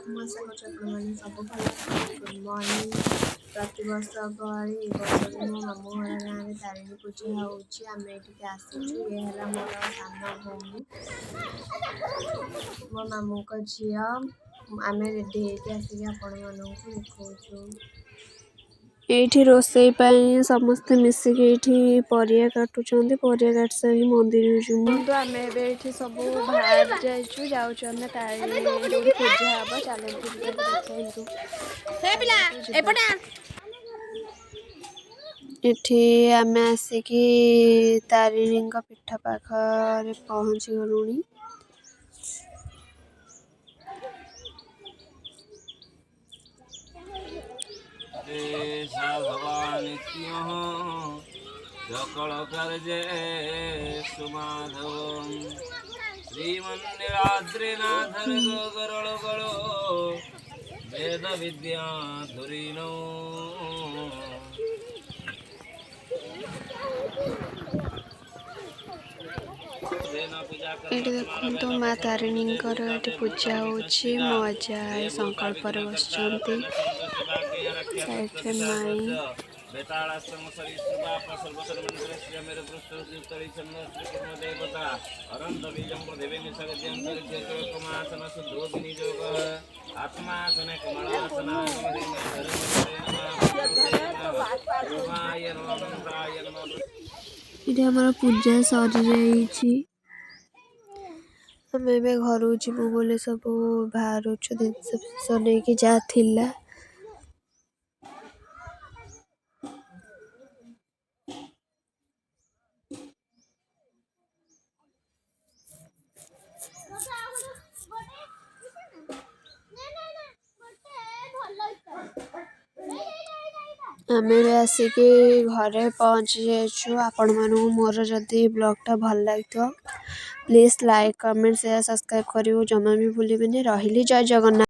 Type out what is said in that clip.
ଆଶା କରୁଛି ଆପଣମାନେ ସବୁ ଭଲ ଅଛନ୍ତି। Good morning. ପ୍ରତିବର୍ଷ ଭଳି ଏ ବର୍ଷ ବି ମୋ ମାମୁଁ ଘର ଗାଁରେ ତାରିଣୀ ପୂଜା ହେଉଛି। ଆମେ ଏଠିକି ଆସିଛୁ। ଇଏ ହେଲା ମୋର ସାନ ଭଉଣୀ, ମୋ ମାମୁଁଙ୍କ ଝିଅ। ଆମେ ରେଡ଼ି ହେଇକି ଆସିକି ଆପଣମାନଙ୍କୁ ଦେଖାଉଛୁ। ଏଇଠି ରୋଷେଇ ପାଇଁ ସମସ୍ତେ ମିଶିକି ଏଇଠି ପରିବା କାଟୁଛନ୍ତି। ପରିବା କାଟି ସାରିକି ମନ୍ଦିର ଯିବୁ। ଆମେ ଏବେ ଏଇଠି ସବୁ ବାହାରି ଯାଉଛୁ ଆମେ ତାରିଣୀ ଯୋଉଠି ପୂଜା ହବ। ଚାଲନ୍ତୁ ଦେଖନ୍ତୁ। ଏଠି ଆମେ ଆସିକି ତାରିଣୀଙ୍କ ପୀଠ ପାଖରେ ପହଞ୍ଚି ଗଲୁଣି। सकल कर्जे सुमाधव श्रीमन्दिराद्रिनाथर गरल गलो वेद विद्या धुरीनो ଏଠି ଦେଖନ୍ତୁ ମା ତାରିଣୀଙ୍କର ଏଠି ପୂଜା ହେଉଛି। ମୋ ଅଜା ଆଈ ସଂକଳ୍ପରେ ବସିଛନ୍ତି। ସାଇଡରେ ମାଇଁ बेतालाश्रम सरिसृपा सर्वसर्वमंत्र श्रीमेर पृष्ठोत्तरी छंद श्री कुर्म देवता अनंत बीजं पृथिवी निसर्जंतरिज्यकुमासन सुदोगिनी योग आत्मासन कमलासन नमः ଏଠି ଆମର ପୂଜା ସରିଯାଇଛି। ଆମେ ଏବେ ଘରକୁ ଯିବୁ ବୋଲି ସବୁ ବାହାରୁଛୁ ଜିନିଷ ଫିନିଷ ନେଇକି ଯାହା ଥିଲା। ଆମେ ଏବେ ଆସିକି ଘରେ ପହଞ୍ଚି ଯାଇଛୁ। ଆପଣମାନଙ୍କୁ ମୋର ଯଦି ବ୍ଲଗ୍ଟା ଭଲ ଲାଗିଥିବ please like, comment, share, subscribe କରିବାକୁ ଜମା ବି ଭୁଲିବେନି। ରହିଲି, ଜୟ ଜଗନ୍ନାଥ।